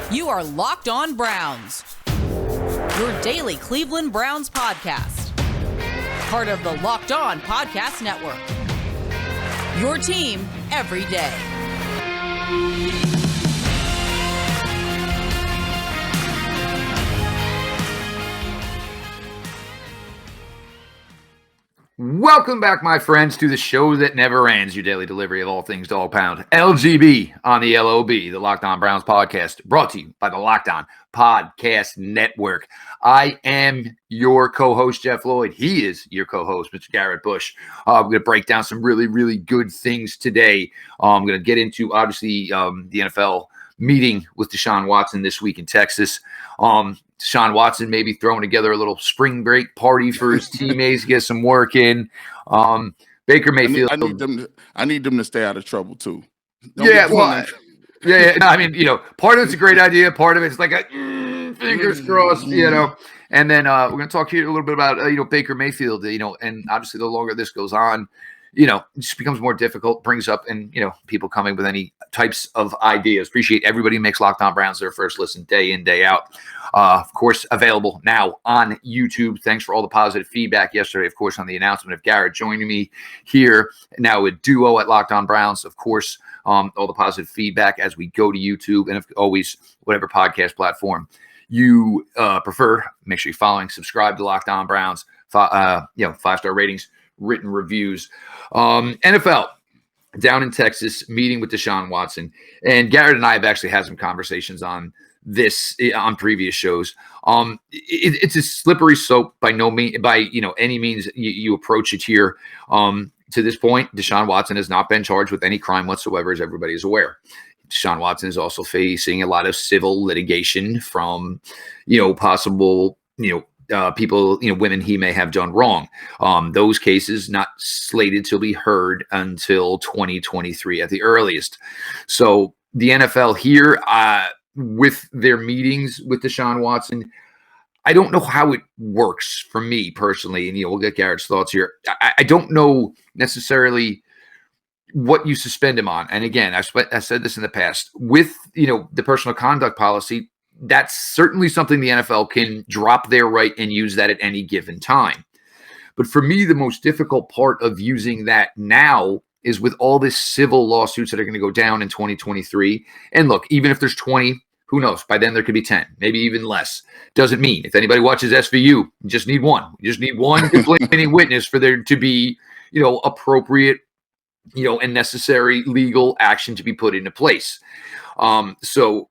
You are Locked On Browns, your daily Cleveland Browns podcast. Part of the Locked On Podcast Network. Your team every day. Welcome back, my friends, to the show that never ends, your daily delivery of all things dog pound. LGB on the LOB, the Locked On Browns podcast, brought to you by the Locked On Podcast Network. I am your co-host, Jeff Lloyd. He is your co-host, Mr. Garrett Bush. We're going to break down some really, really good things today. I'm going to get into, obviously, the NFL meeting with Deshaun Watson this week in Texas. Deshaun Watson maybe throwing together a little spring break party for his teammates, get some work in. Baker Mayfield. I need them to stay out of trouble too. Yeah. No, I mean, part of it's a great idea. Part of it's like a fingers crossed, And then we're going to talk here a little bit about, Baker Mayfield, and obviously the longer this goes on, it just becomes more difficult, brings up, and, people coming with any types of ideas. Appreciate everybody who makes Locked On Browns their first listen day in, day out. Of course, available now on YouTube. Thanks for all the positive feedback yesterday, of course, on the announcement of Garrett joining me here now with Duo at Locked On Browns. Of course, all the positive feedback as we go to YouTube, and always whatever podcast platform you prefer. Make sure you're following, subscribe to Locked On Browns, 5-star ratings, written reviews. NFL down in Texas, meeting with Deshaun Watson. And Garrett and I have actually had some conversations on this on previous shows. It's a slippery slope by any means you approach it here. To this point, Deshaun Watson has not been charged with any crime whatsoever, as everybody is aware. Deshaun Watson is also facing a lot of civil litigation from, possible, people, women he may have done wrong. Those cases not slated to be heard until 2023 at the earliest. So the NFL here, with their meetings with Deshaun Watson, I don't know how it works for me personally, and we'll get Garrett's thoughts here. I don't know necessarily what you suspend him on. And again, I said this in the past with the personal conduct policy. That's certainly something the NFL can drop their right and use that at any given time. But for me, the most difficult part of using that now is with all this civil lawsuits that are going to go down in 2023. And look, even if there's 20, who knows? By then there could be 10, maybe even less. Doesn't mean if anybody watches SVU, you just need one. You just need one complaining witness for there to be, appropriate, and necessary legal action to be put into place. So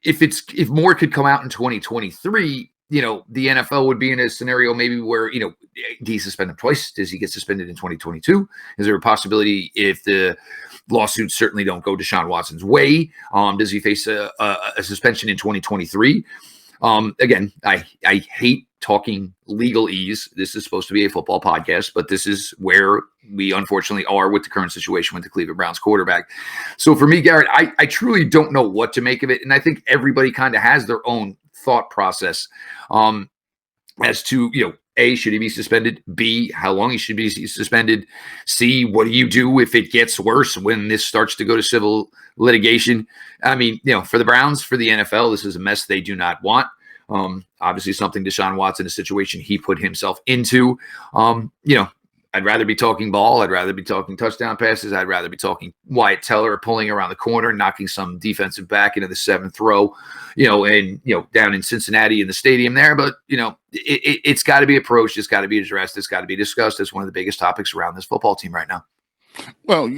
if more could come out in 2023, the NFL would be in a scenario maybe where, do you suspend him twice? Does he get suspended in 2022? Is there a possibility if the lawsuits certainly don't go Deshaun Watson's way? Does he face a suspension in 2023? Again, I hate talking legalese. This is supposed to be a football podcast, but this is where we unfortunately are with the current situation with the Cleveland Browns quarterback. So for me, Garrett, I truly don't know what to make of it. And I think everybody kind of has their own thought process as to, A, should he be suspended? B, how long he should be suspended? C, what do you do if it gets worse when this starts to go to civil litigation? I mean, for the Browns, for the NFL, this is a mess they do not want. Obviously something Deshaun Watson, a situation he put himself into. I'd rather be talking ball. I'd rather be talking touchdown passes. I'd rather be talking Wyatt Teller pulling around the corner, knocking some defensive back into the seventh row, down in Cincinnati in the stadium there. But, it's got to be approached. It's got to be addressed. It's got to be discussed. It's one of the biggest topics around this football team right now. Well,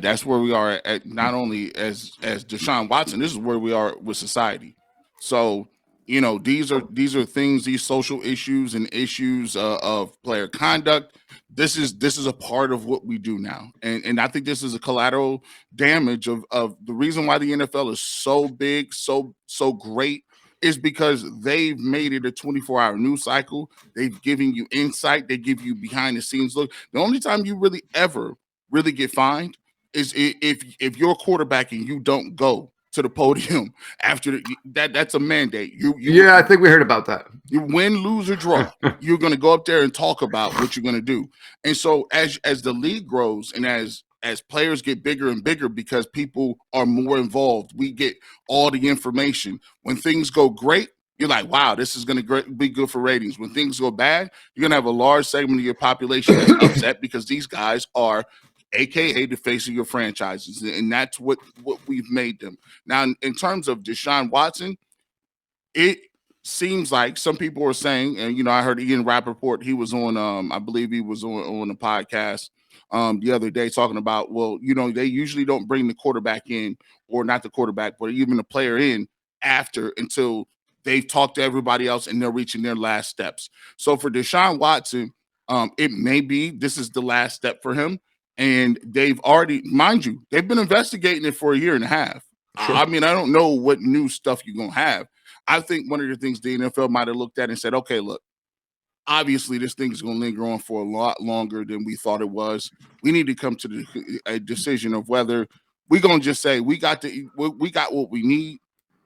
that's where we are at, not only as Deshaun Watson, this is where we are with society. So, these are things, these social issues and issues of player conduct. This is a part of what we do now. And I think this is a collateral damage of the reason why the NFL is so big, so great, is because they've made it a 24-hour news cycle. They've given you insight. They give you behind the scenes look. The only time you really ever get fined is if you're a quarterback and you don't go to the podium after that's a mandate. Yeah, I think we heard about that. You win, lose, or draw. You're going to go up there and talk about what you're going to do. And so as the league grows and as as players get bigger and bigger because people are more involved, we get all the information. When things go great, you're like, wow, this is going to be good for ratings. When things go bad, you're going to have a large segment of your population that's upset because these guys are AKA the face of your franchises. And that's what we've made them. Now, in terms of Deshaun Watson, it seems like some people are saying, and, I heard Ian Rappaport, he was on, I believe he was on a podcast the other day talking about, well, they usually don't bring the quarterback in, or not the quarterback, but even the player in until they've talked to everybody else and they're reaching their last steps. So for Deshaun Watson, it may be this is the last step for him. And they've already, mind you, they've been investigating it for a year and a half. Sure. I mean, I don't know what new stuff you're going to have. I think one of the things the NFL might have looked at and said, okay, look, obviously this thing is going to linger on for a lot longer than we thought it was. We need to come to a decision of whether we're going to just say we got what we need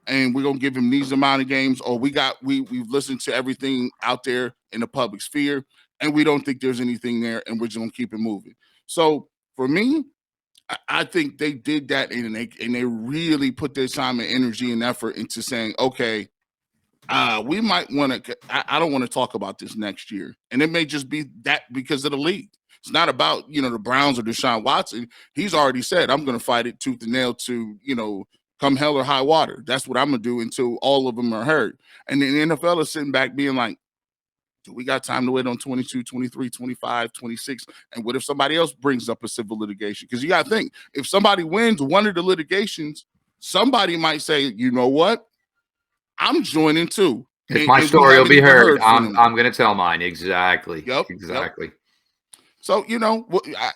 and we're going to give him these amount of games, or we've listened to everything out there in the public sphere and we don't think there's anything there and we're just going to keep it moving. So for me, I think they did that and they really put their time and energy and effort into saying, okay, we might want to, I don't want to talk about this next year. And it may just be that because of the league. It's not about, the Browns or Deshaun Watson. He's already said, I'm going to fight it tooth and nail to, come hell or high water. That's what I'm going to do until all of them are heard. And then the NFL is sitting back being like, do we got time to wait on 22, 23, 25, 26? And what if somebody else brings up a civil litigation? Because you got to think, if somebody wins one of the litigations, somebody might say, you know what? I'm joining too. If my story will be heard, I'm going to tell mine. Exactly. Yep. Exactly. Yep. So,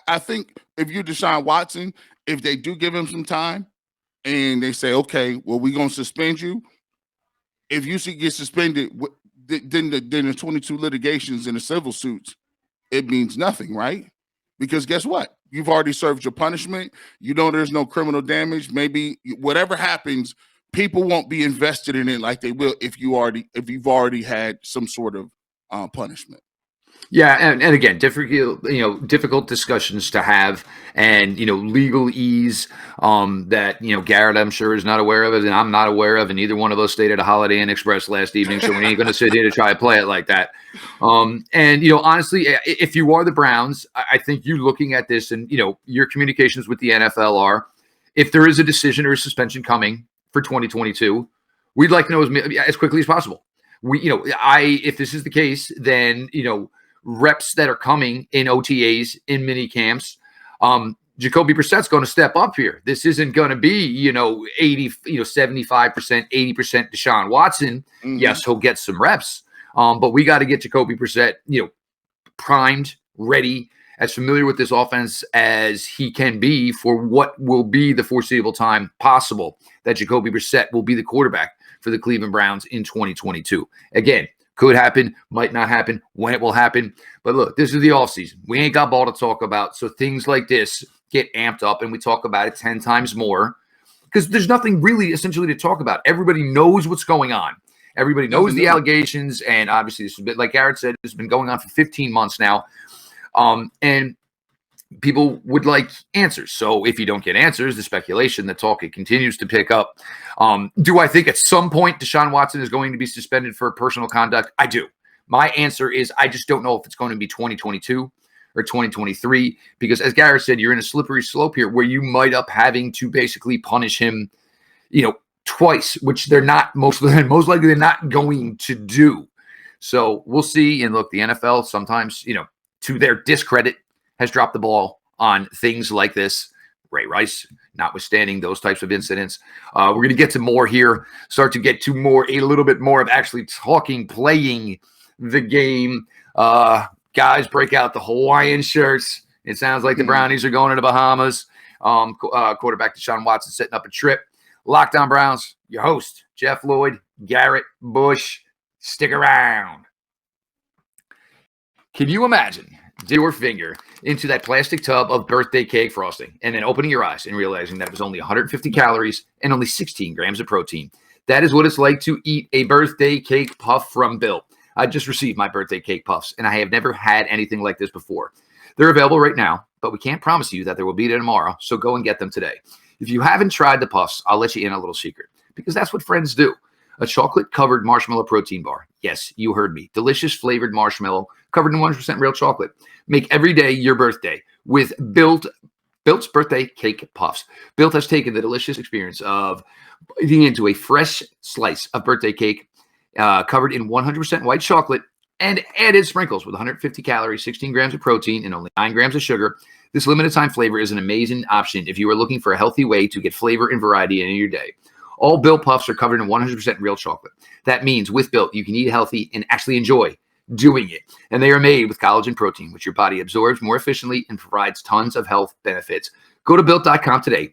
I think if you're Deshaun Watson, if they do give him some time and they say, okay, well, we're going to suspend you. If you get suspended, then the 22 litigations and the civil suits, it means nothing, right? Because guess what? You've already served your punishment. There's no criminal damage. Maybe whatever happens, people won't be invested in it like they will if you've already had some sort of punishment. Yeah, and again, difficult discussions to have, and legalese that Garrett, I'm sure, is not aware of it, and I'm not aware of, and neither one of us stayed at a Holiday Inn Express last evening, so we ain't going to sit here to try to play it like that. And honestly, if you are the Browns, I think you looking at this, and your communications with the NFL are, if there is a decision or a suspension coming for 2022, we'd like to know as quickly as possible. If this is the case, then reps that are coming in OTAs, in mini camps, Jacoby Brissett's going to step up here. This isn't going to be 80, 75%, 80% Deshaun Watson. Mm-hmm. Yes, he'll get some reps, but we got to get Jacoby Brissett primed, ready, as familiar with this offense as he can be for what will be the foreseeable time possible that Jacoby Brissett will be the quarterback for the Cleveland Browns in 2022. Again, could happen, might not happen, when it will happen. But look, this is the offseason. We ain't got ball to talk about. So things like this get amped up and we talk about it 10 times more because there's nothing really essentially to talk about. Everybody knows what's going on. Everybody knows the allegations. And obviously this has been, like Garrett said, it's been going on for 15 months now. And people would like answers. So if you don't get answers, the speculation, the talk, it continues to pick up. Do I think at some point Deshaun Watson is going to be suspended for personal conduct? I do. My answer is I just don't know if it's going to be 2022 or 2023 because, as Garrett said, you're in a slippery slope here where you might up having to basically punish him, twice, which they're not most likely they're not going to do. So we'll see. And look, the NFL sometimes, to their discredit, has dropped the ball on things like this. Ray Rice, notwithstanding those types of incidents. We're going to get to more here, start to get to a little bit more of actually playing the game. Guys, break out the Hawaiian shirts. It sounds like the Brownies are going to the Bahamas. Quarterback Deshaun Watson setting up a trip. Locked On Browns, your host, Jeff Lloyd, Garrett Bush. Stick around. Can you imagine your finger into that plastic tub of birthday cake frosting and then opening your eyes and realizing that it was only 150 calories and only 16 grams of protein? That is what it's like to eat a birthday cake puff from Bill. I just received my birthday cake puffs, and I have never had anything like this before. They're available right now but we can't promise you that there will be there tomorrow. So go and get them today. If you haven't tried the Puffs, I'll let you in a little secret, because that's what friends do. A chocolate-covered marshmallow protein bar. Yes, you heard me. Delicious flavored marshmallow covered in 100% real chocolate. Make every day your birthday with Built's birthday cake puffs. Built has taken the delicious experience of eating into a fresh slice of birthday cake covered in 100% white chocolate and added sprinkles with 150 calories, 16 grams of protein, and only 9 grams of sugar. This limited time flavor is an amazing option if you are looking for a healthy way to get flavor and variety in your day. All Built Puffs are covered in 100% real chocolate. That means with Built, you can eat healthy and actually enjoy doing it. And they are made with collagen protein, which your body absorbs more efficiently and provides tons of health benefits. Go to Built.com today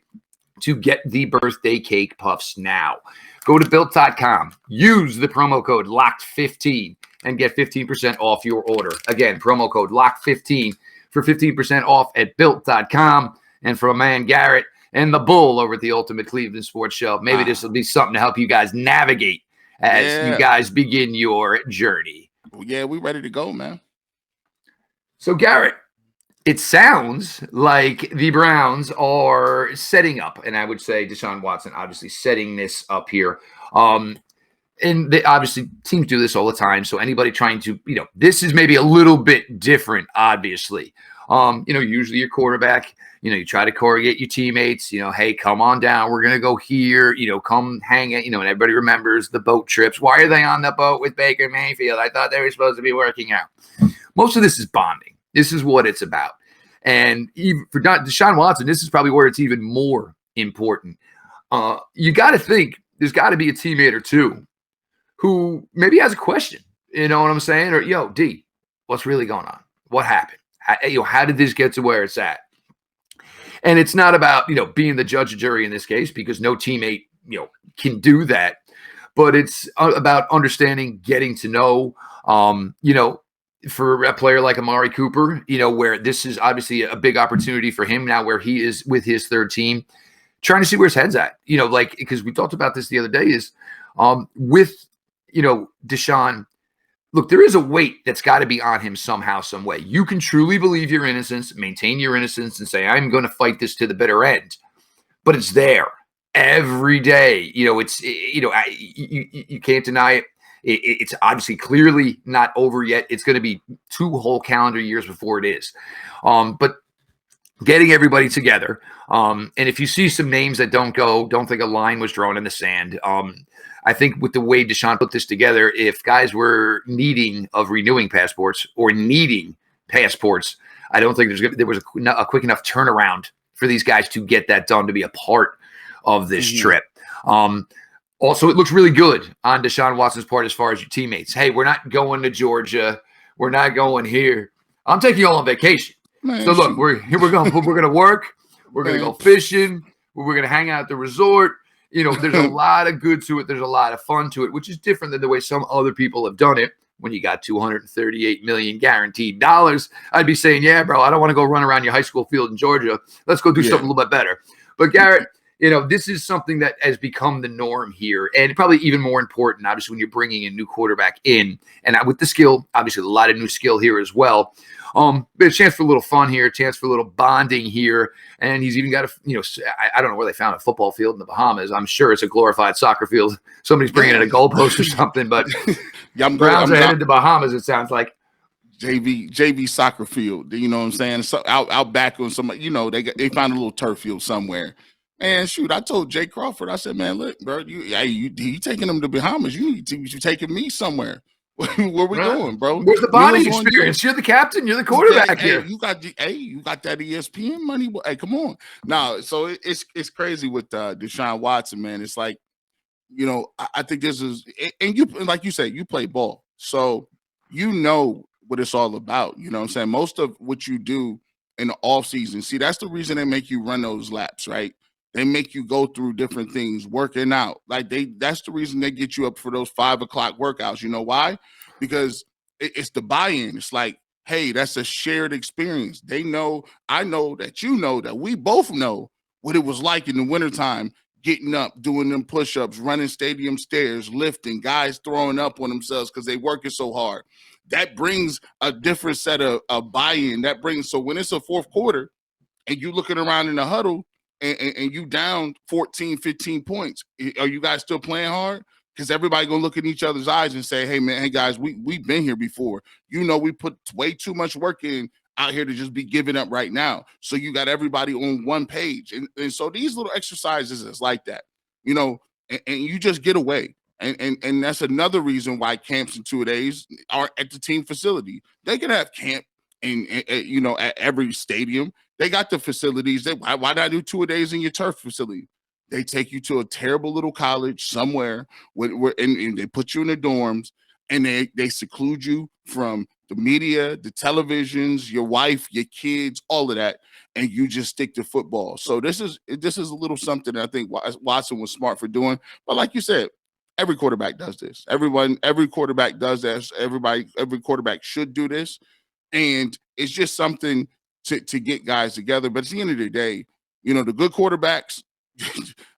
to get the birthday cake puffs now. Go to Built.com. Use the promo code LOCKED15 and get 15% off your order. Again, promo code LOCKED15 for 15% off at Built.com. And from my man Garrett and the Bull over at the Ultimate Cleveland Sports Show, maybe this will be something to help you guys navigate as you guys begin your journey. Yeah, we ready to go, man. So, Garrett, it sounds like the Browns are setting up, and I would say Deshaun Watson obviously setting this up here. And they obviously teams do this all the time. So anybody trying to, this is maybe a little bit different, obviously. Usually your quarterback, you try to corrugate your teammates, hey, come on down. We're going to go here, come hang it, and everybody remembers the boat trips. Why are they on the boat with Baker Mayfield? I thought they were supposed to be working out. Most of this is bonding. This is what it's about. And even for Deshaun Watson, this is probably where it's even more important. You got to think there's got to be a teammate or two who maybe has a question. You know what I'm saying? Or, D, what's really going on? What happened? How did this get to where it's at? And it's not about, being the judge and jury in this case, because no teammate, can do that. But it's about understanding, getting to know, for a player like Amari Cooper, where this is obviously a big opportunity for him now, where he is with his third team, trying to see where his head's at, because we talked about this the other day is with, Deshaun, look, there is a weight that's got to be on him somehow, some way. You can truly believe your innocence, maintain your innocence, and say, I'm going to fight this to the bitter end. But it's there every day. It's, you can't deny it. It's obviously clearly not over yet. It's going to be 2 whole calendar years before it is. But getting everybody together. And if you see some names that don't think a line was drawn in the sand. I think with the way Deshaun put this together, if guys were needing of renewing passports or needing passports, I don't think there was a quick enough turnaround for these guys to get that done to be a part of this trip. Also, it looks really good on Deshaun Watson's part as far as your teammates. Hey, we're not going to Georgia. We're not going here. I'm taking you all on vacation. Man, so look, we're going to work. We're going to go fishing. We're going to hang out at the resort. There's a lot of good to it. There's a lot of fun to it, which is different than the way some other people have done it. When you got $238 million guaranteed dollars, I'd be saying, yeah, bro, I don't want to go run around your high school field in Georgia. Let's go do something a little bit better. But Garrett, this is something that has become the norm here, and probably even more important, obviously, when you're bringing a new quarterback in, and with the skill, obviously, a lot of new skill here as well. But a chance for a little fun here, a chance for a little bonding here, and he's even got I don't know where they found a football field in the Bahamas. I'm sure it's a glorified soccer field. Somebody's bringing in a goalpost or something, but Browns are headed to Bahamas. It sounds like. JV soccer field, you know what I'm saying? So out back on some, they found a little turf field somewhere. And shoot, I told Jay Crawford, I said, man, look, bro, you taking them to Bahamas? You taking me somewhere? Where we going, bro? Where's the bonding experience? You're the captain. You're the quarterback here. You got that ESPN money. Hey, come on. Now, so it's crazy with Deshaun Watson, man. It's like, I think this is, and you, like you said, you play ball, so what it's all about. You know what I'm saying? Most of what you do in the off season, see, that's the reason they make you run those laps, right? They make you go through different things, working out. That's the reason they get you up for those 5 o'clock workouts. You know why? Because it's the buy-in. It's like, hey, that's a shared experience. They know, I know that that we both know what it was like in the wintertime, getting up, doing them push-ups, running stadium stairs, lifting, guys throwing up on themselves because they working so hard. That brings a different set of buy-in. So when it's a fourth quarter, and you looking around in the huddle and you down 14, 15 points. Are you guys still playing hard? Because everybody gonna look in each other's eyes and say, hey man, hey guys, we've been here before. We put way too much work in out here to just be giving up right now. So you got everybody on one page. And so these little exercises is like that, and you just get away. And that's another reason why camps and 2-a-days are at the team facility. They can have camp at every stadium. They got the facilities. Why not do 2-a-days in your turf facility? They take you to a terrible little college somewhere and they put you in the dorms and they seclude you from the media, the televisions, your wife, your kids, all of that, and you just stick to football. So this is a little something I think Watson was smart for doing. But like you said, every quarterback does this. Every quarterback does this. Every quarterback should do this. And it's just something to get guys together. But at the end of the day, the good quarterbacks,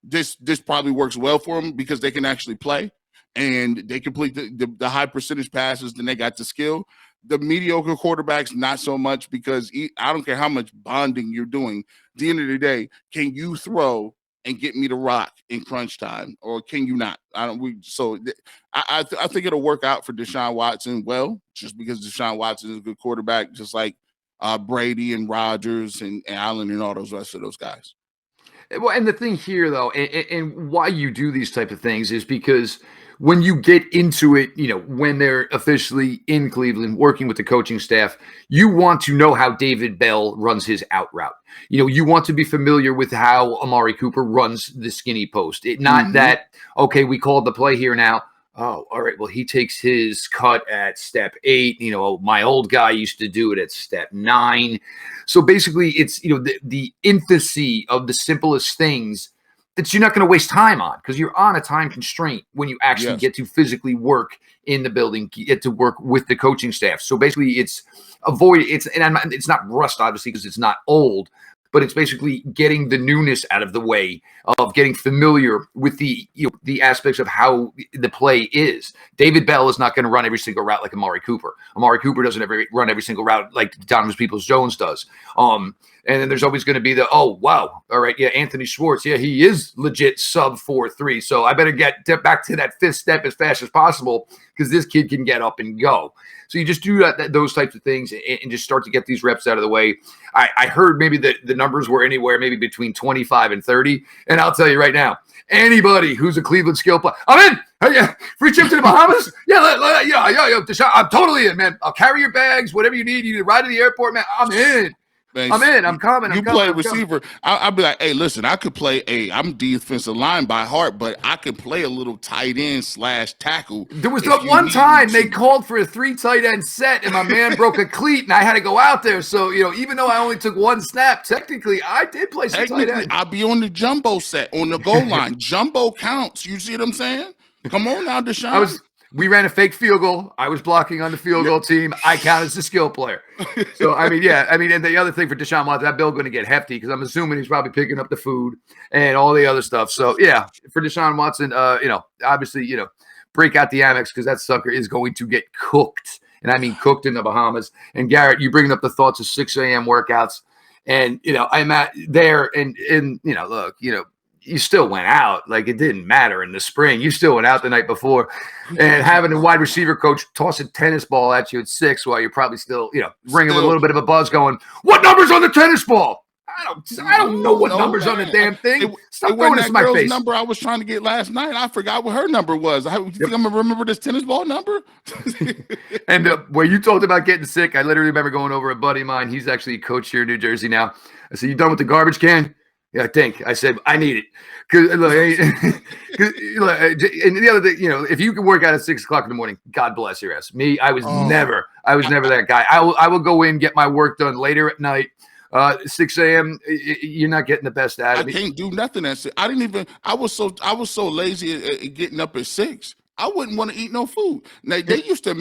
this probably works well for them because they can actually play and they complete the high percentage passes, then they got the skill. The mediocre quarterbacks, not so much, because I don't care how much bonding you're doing. At the end of the day, can you throw and get me to rock in crunch time, or can you not? I think it'll work out for Deshaun Watson well, just because Deshaun Watson is a good quarterback, just like Brady and Rodgers and Allen and all those rest of those guys. Well, and the thing here, though, and why you do these type of things is because when you get into it, when they're officially in Cleveland working with the coaching staff, you want to know how David Bell runs his out route. You want to be familiar with how Amari Cooper runs the skinny post. Not that, okay, we called the play here now. Oh, all right. Well, he takes his cut at step 8. My old guy used to do it at step 9. So basically, it's the infancy of the simplest things that you're not going to waste time on, because you're on a time constraint when you actually get to physically work in the building, get to work with the coaching staff. So basically, it's not rust, obviously, because it's not old. But it's basically getting the newness out of the way, of getting familiar with the aspects of how the play is. David Bell is not going to run every single route like Amari Cooper. Amari Cooper doesn't run every single route like Donovan Peoples-Jones does. And then there's always going to be oh, wow. All right. Yeah. Anthony Schwartz. Yeah. He is legit sub 4.3. So I better get back to that fifth step as fast as possible, because this kid can get up and go. So you just do those types of things and just start to get these reps out of the way. I heard maybe the numbers were anywhere maybe between 25 and 30. And I'll tell you right now, anybody who's a Cleveland skill player, I'm in. Hey, yeah, free trip to the Bahamas? Yeah, Deshaun, I'm totally in, man. I'll carry your bags, whatever you need. You need to ride to the airport, man. I'm in. Man, I'm in. I'm coming. You play receiver. I'll be like, hey, listen, I could play I'm defensive line by heart, but I could play a little tight end / tackle. There was the one time they called for a 3 tight end set, and my man broke a cleat, and I had to go out there. So, even though I only took 1 snap, technically, I did play some tight end. I'll be on the jumbo set, on the goal line. Jumbo counts. You see what I'm saying? Come on now, Deshaun. We ran a fake field goal. I was blocking on the field goal team. I count as a skill player. So, and the other thing for Deshaun Watson, that bill going to get hefty, because I'm assuming he's probably picking up the food and all the other stuff. So, yeah, for Deshaun Watson, obviously, break out the Amex, because that sucker is going to get cooked. And I mean cooked in the Bahamas. And, Garrett, you bringing up the thoughts of 6 a.m. workouts. And, I'm at there and look, you still went out. Like, it didn't matter in the spring. You still went out the night before, and having a wide receiver coach toss a tennis ball at you at 6 while you're probably still, ringing with a little bit of a buzz going, what number's on the tennis ball? I don't know what number's on the damn thing. Stop throwing this in my face. Number I was trying to get last night. I forgot what her number was. You think I'm going to remember this tennis ball number? And where you talked about getting sick, I literally remember going over a buddy of mine. He's actually a coach here in New Jersey now. I said, you done with the garbage can? Yeah, I think. I said, I need it. And the other thing, if you can work out at 6 o'clock in the morning, God bless your ass. Me, I was never that guy. I will go in, get my work done later at night. 6 a.m. You're not getting the best out of me. I can't do nothing at 6. I was so lazy at getting up at 6. I wouldn't want to eat no food. Now, they used to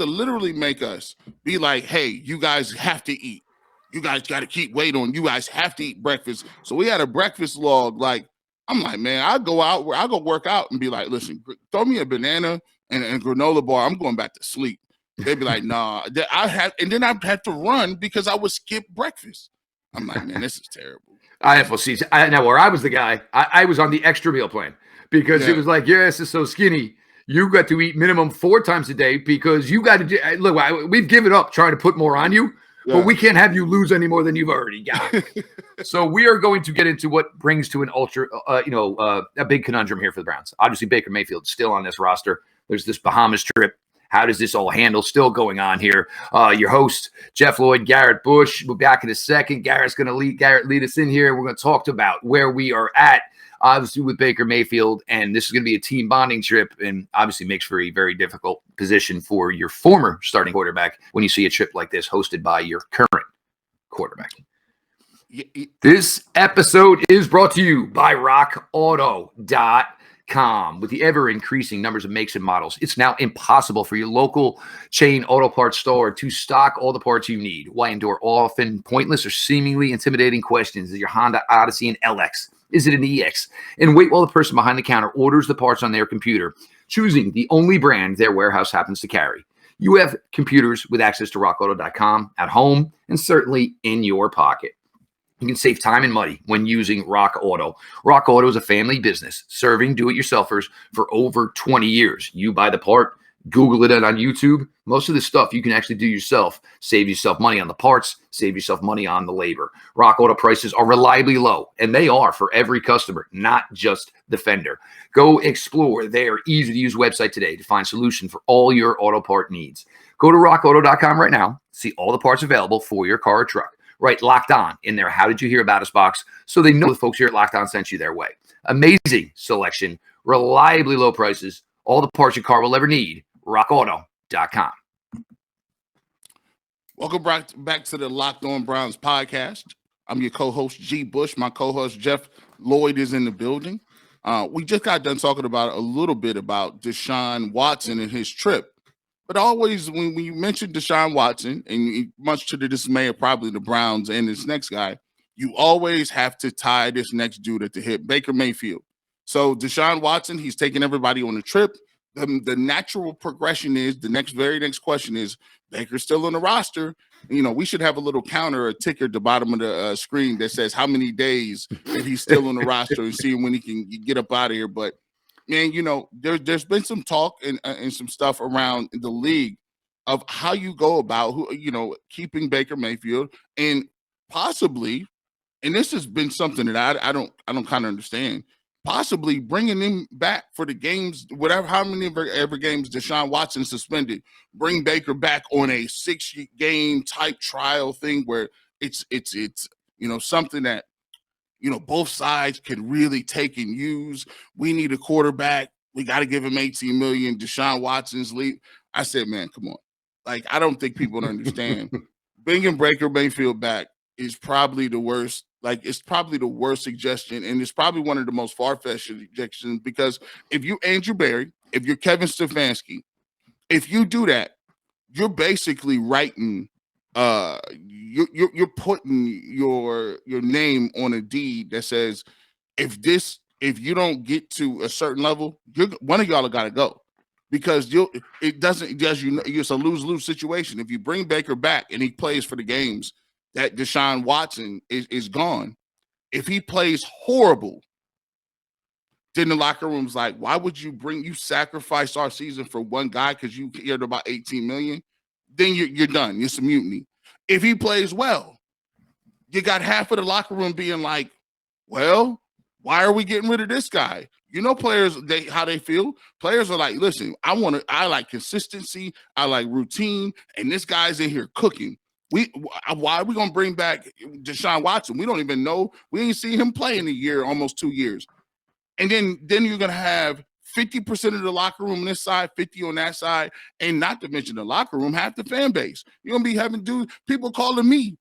literally make us be like, hey, you guys have to eat. You guys got to keep weight on. You guys have to eat breakfast. So we had a breakfast log. I'm like, man, I'll go work out and be like, listen, throw me a banana and a granola bar. I'm going back to sleep. They'd be like, nah. And then I'd have to run because I would skip breakfast. I'm like, man, this is terrible. Now where I was the guy, I was on the extra meal plan because it was like, this is so skinny. You got to eat minimum 4 times a day because you got to do. Look, we've given up trying to put more on you, but we can't have you lose any more than you've already got. So we are going to get into what brings to an a big conundrum here for the Browns. Obviously, Baker Mayfield still on this roster. There's this Bahamas trip. How does this all handle? Still going on here. Your host, Jeff Lloyd, Garrett Bush. We'll be back in a second. Garrett's going to lead us in here. We're going to talk about where we are at, obviously, with Baker Mayfield. And this is going to be a team bonding trip and obviously makes for a very difficult position for your former starting quarterback when you see a trip like this hosted by your current quarterback. This episode is brought to you by rockauto.com. With the ever-increasing numbers of makes and models, it's now impossible for your local chain auto parts store to stock all the parts you need. Why endure often pointless or seemingly intimidating questions? Is your Honda Odyssey an LX? Is it an EX? And wait while the person behind the counter orders the parts on their computer, choosing the only brand their warehouse happens to carry. You have computers with access to rockauto.com at home and certainly in your pocket. You can save time and money when using Rock Auto. Rock Auto is a family business serving do-it-yourselfers for over 20 years. You buy the part, Google it on YouTube. Most of the stuff you can actually do yourself. Save yourself money on the parts, save yourself money on the labor. Rock Auto prices are reliably low, and they are for every customer, not just the vendor. Go explore their easy-to-use website today to find a solution for all your auto part needs. Go to rockauto.com right now, see all the parts available for your car or truck. Right, Locked On in their How Did You Hear About Us box so they know the folks here at Locked On sent you their way. Amazing selection, reliably low prices, all the parts your car will ever need. RockAuto.com. Welcome back to the Locked On Browns podcast. I'm your co-host, G. Bush. My co-host, Jeff Lloyd, is in the building. We just got done talking about a little bit about Deshaun Watson and his trip. But always, when you mention Deshaun Watson, and much to the dismay of probably the Browns and this next guy, you always have to tie this next dude at the hip, Baker Mayfield. So Deshaun Watson, he's taking everybody on a trip. The natural progression is, the very next question is, Baker's still on the roster. You know, we should have a little counter, a ticker at the bottom of the screen that says how many days that he's still on the roster and see when he can get up out of here. But man, you know, there's been some talk and some stuff around the league of how you go about keeping Baker Mayfield and possibly, and this has been something that I don't kind of understand, possibly bringing him back for the games, how many ever games Deshaun Watson suspended, bring Baker back on a 6-game type trial thing where it's something that both sides can really take and use. We need a quarterback. We got to give him $18 million. Deshaun Watson's leave. I said, man, come on. Like, I don't think people understand. Bringing Baker Mayfield back is probably the worst. Like, it's probably the worst suggestion, and it's probably one of the most far-fetched suggestions because if you Andrew Berry, if you're Kevin Stefanski, if you do that, you're basically writing you're putting your name on a deed that says if you don't get to a certain level, one of y'all got to go because it's a lose-lose situation. If you bring Baker back and he plays for the games that Deshaun Watson is gone, if he plays horrible, then the locker room's like, why would you sacrifice our season for one guy because you cared about $18 million? Then you're done. It's a mutiny. If he plays well, you got half of the locker room being like, well, why are we getting rid of this guy? You know, players, how they feel. Players are like, listen, I like consistency. I like routine. And this guy's in here cooking. Why are we going to bring back Deshaun Watson? We don't even know. We ain't seen him play in a year, almost 2 years. And then you're going to have 50% of the locker room on this side, 50 on that side, and not to mention the locker room, half the fan base. You're going to be having people calling me,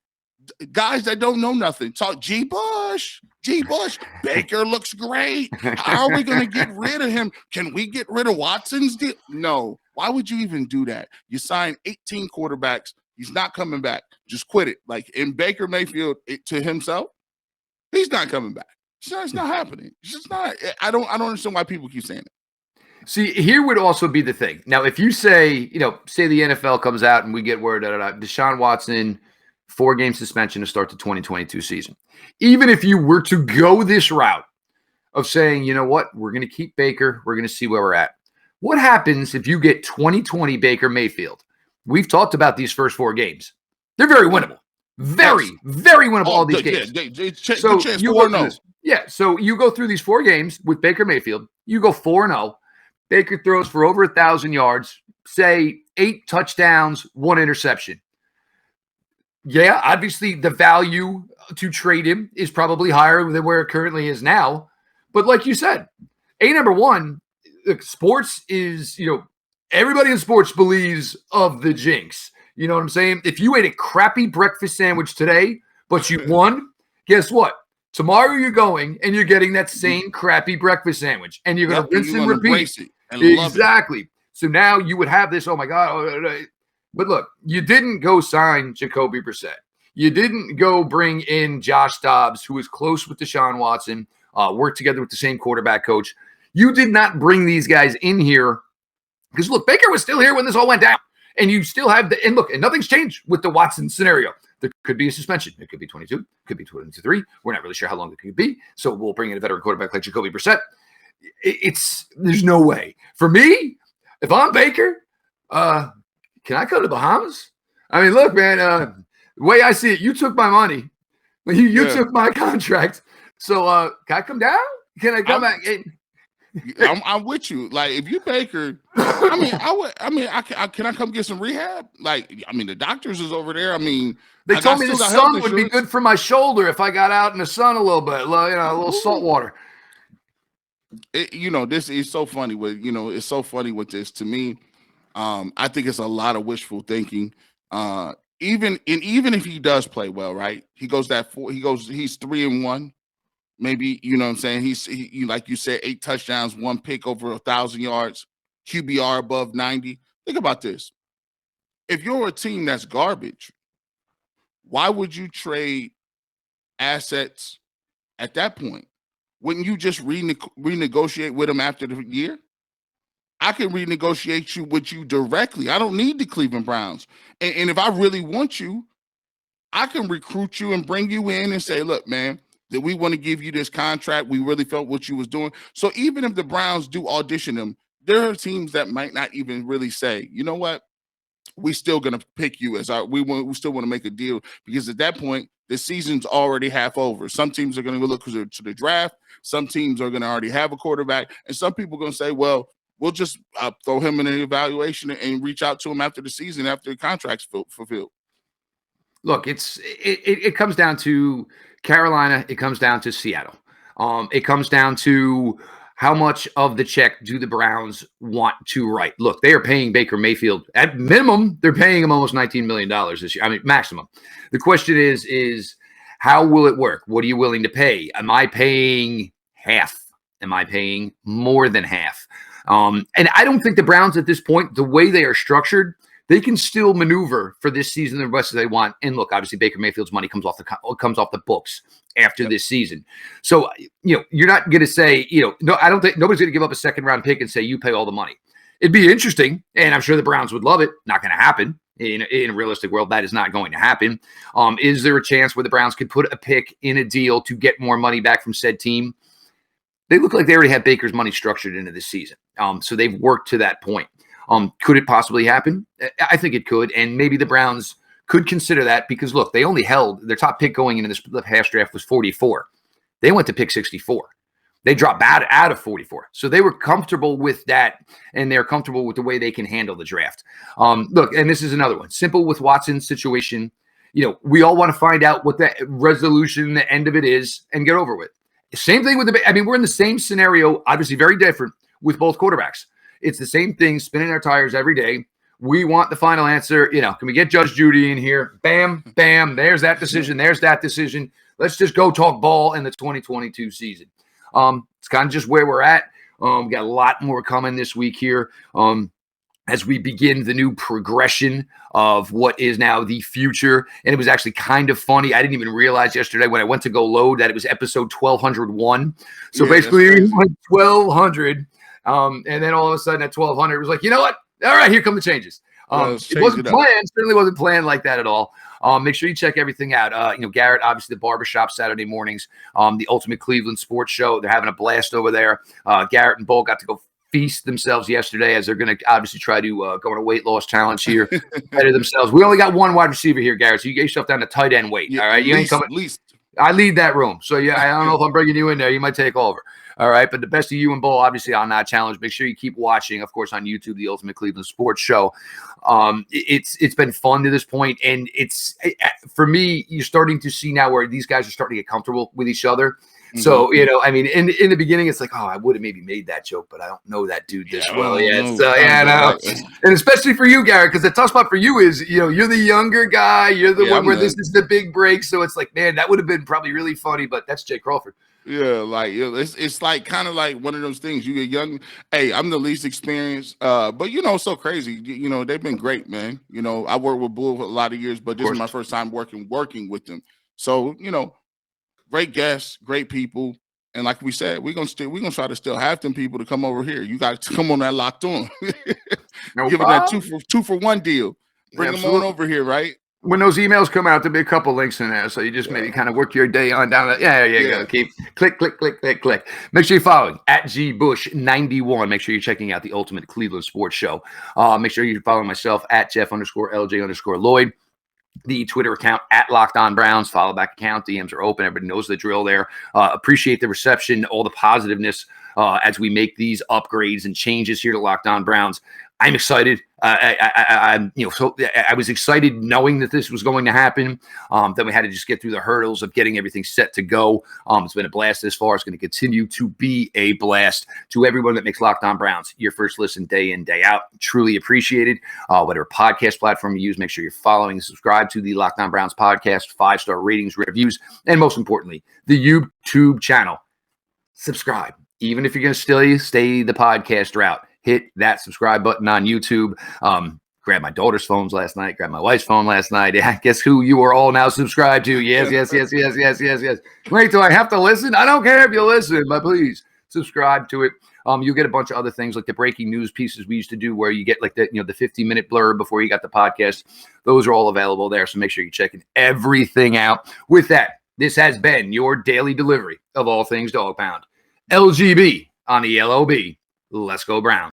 guys that don't know nothing, talk G. Bush, Baker looks great. How are we going to get rid of him? Can we get rid of Watson's deal? No. Why would you even do that? You sign 18 quarterbacks. He's not coming back. Just quit it. Like in Baker Mayfield to himself, he's not coming back. It's not happening. It's just not. I don't understand why people keep saying it. See, here would also be the thing. Now, if you say the NFL comes out and we get word that Deshaun Watson 4-game suspension to start the 2022 season. Even if you were to go this route of saying, you know what, we're going to keep Baker, we're going to see where we're at. What happens if you get 2020 Baker Mayfield? We've talked about these first 4 games. They're very winnable. Very, very winnable, all these games. So you go through this. Yeah, so you go through these 4 games with Baker Mayfield. You go 4-0. Baker throws for over 1,000 yards, say 8 touchdowns, 1 interception. Yeah, obviously the value to trade him is probably higher than where it currently is now. But like you said, number one, sports is, everybody in sports believes of the jinx. You know what I'm saying? If you ate a crappy breakfast sandwich today, but you won, guess what? Tomorrow you're going and you're getting that same crappy breakfast sandwich, and you're going to rinse and repeat. Exactly. So now you would have this, oh my God. But look, you didn't go sign Jacoby Brissett. You didn't go bring in Josh Dobbs, who is close with Deshaun Watson, worked together with the same quarterback coach. You did not bring these guys in here because, look, Baker was still here when this all went down. And you still have and look, and nothing's changed with the Watson scenario. There could be a suspension. It could be 22, could be 23. We're not really sure how long it could be. So we'll bring in a veteran quarterback like Jacoby Brissett. There's no way. For me, if I'm Baker, can I go to Bahamas? I mean, look, man, the way I see it, you took my money. You took my contract. So can I come down? Can I come back? I'm with you. Like, if you Baker, can I come get some rehab? Like, the doctors is over there. They told me the sun would be good for my shoulder if I got out in the sun a little bit, a little salt water. This is so funny it's so funny with this. To me, I think it's a lot of wishful thinking. Even if he does play well, right? He's 3-1. Maybe, you know what I'm saying? He like you said, 8 touchdowns, 1 pick, over 1,000 yards, QBR above 90. Think about this. If you're a team that's garbage, why would you trade assets at that point? Wouldn't you just renegotiate with them after the year? I can renegotiate with you directly. I don't need the Cleveland Browns. And if I really want you, I can recruit you and bring you in and say, look, man, that we want to give you this contract. We really felt what you was doing. So even if the Browns do audition them, there are teams that might not even really say, you know what, we still going to pick you as we still want to make a deal, because at that point, the season's already half over. Some teams are going to go look to the draft. Some teams are going to already have a quarterback. And some people are going to say, well, we'll just throw him in an evaluation and reach out to him after the season, after the contract's fulfilled. Look, it comes down to Carolina. It comes down to Seattle. It comes down to how much of the check do the Browns want to write. Look, they are paying Baker Mayfield at minimum. They're paying him almost $19 million this year. Maximum. The question is how will it work? What are you willing to pay? Am I paying half? Am I paying more than half? And I don't think the Browns at this point, the way they are structured, they can still maneuver for this season the rest of they want. And look, obviously Baker Mayfield's money comes off the books after this season. So, you're not going to say, no, I don't think nobody's going to give up a 2nd-round pick and say you pay all the money. It'd be interesting, and I'm sure the Browns would love it. Not going to happen in a realistic world. That is not going to happen. Is there a chance where the Browns could put a pick in a deal to get more money back from said team? They look like they already have Baker's money structured into this season. So they've worked to that point. Could it possibly happen? I think it could. And maybe the Browns could consider that because, look, they only held their top pick going into this past draft was 44. They went to pick 64. They dropped out of 44. So they were comfortable with that, and they're comfortable with the way they can handle the draft. Look, and this is another one. Simple with Watson's situation. We all want to find out what the resolution, the end of it is, and get over with. Same thing with we're in the same scenario, obviously very different with both quarterbacks. It's the same thing, spinning our tires every day. We want the final answer. Can we get Judge Judy in here? Bam, bam. There's that decision. There's that decision. Let's just go talk ball in the 2022 season. It's kind of just where we're at. We got a lot more coming this week here as we begin the new progression of what is now the future. And it was actually kind of funny. I didn't even realize yesterday when I went to go load that it was episode 1201. So basically 1200. And then all of a sudden at 1200, it was like, you know what? All right, here come the changes. It wasn't planned. Certainly wasn't planned like that at all. Make sure you check everything out. Garrett, obviously the Barbershop Saturday mornings, the Ultimate Cleveland Sports Show. They're having a blast over there. Garrett and Bull got to go feast themselves yesterday as they're going to obviously try to go on a weight loss challenge here, better themselves. We only got one wide receiver here, Garrett, so you get yourself down to tight end weight. Yeah, all right, you ain't coming. Least. I lead that room, so yeah, I don't know if I'm bringing you in there. You might take over. All right, but the best of you and Bull, obviously, on that challenge. Make sure you keep watching, of course, on YouTube, the Ultimate Cleveland Sports Show. It's been fun to this point, and for me, you're starting to see now where these guys are starting to get comfortable with each other. Mm-hmm. So, I mean, in the beginning, it's like, oh, I would have maybe made that joke, but I don't know that dude this well yet. So, and especially for you, Garrett, because the tough spot for you is, you're the younger guy. You're the one where this is the big break. So it's like, man, that would have been probably really funny, but that's Jay Crawford. Yeah, like it's like kind of like one of those things. You get young. Hey, I'm the least experienced, but so crazy. They've been great, man. I worked with Bull for a lot of years, but this is my first time working with them. So great guests, great people, and like we said, we're gonna try to still have them people to come over here. You got to come on that Locked On. Give it that two for one deal. Bring them on over here, right? When those emails come out, there'll be a couple links in there. So you just maybe kind of work your day on down. There you go. Keep click. Make sure you're following at GBush91. Make sure you're checking out the Ultimate Cleveland Sports Show. Make sure you're following myself at Jeff_LJ_Lloyd. The Twitter account at Locked On Browns. Follow back account. DMs are open. Everybody knows the drill there. Appreciate the reception, all the positiveness as we make these upgrades and changes here to Locked On Browns. I'm excited. I was excited knowing that this was going to happen. Then we had to just get through the hurdles of getting everything set to go. It's been a blast this far. It's going to continue to be a blast. To everyone that makes Locked On Browns your first listen day in, day out, truly appreciated. Whatever podcast platform you use, make sure you're following and subscribe to the Locked On Browns podcast, 5-star ratings, reviews, and most importantly, the YouTube channel. Subscribe. Even if you're going to stay the podcast route, hit that subscribe button on YouTube. Grabbed my daughter's phones last night. Grabbed my wife's phone last night. Yeah, guess who you are all now subscribed to? Yes. Wait, do I have to listen? I don't care if you listen, but please subscribe to it. You'll get a bunch of other things like the breaking news pieces we used to do where you get like the 50-minute blurb before you got the podcast. Those are all available there. So make sure you're checking everything out. With that, this has been your daily delivery of all things Dog Pound. LGB on the LOB. Let's go Browns.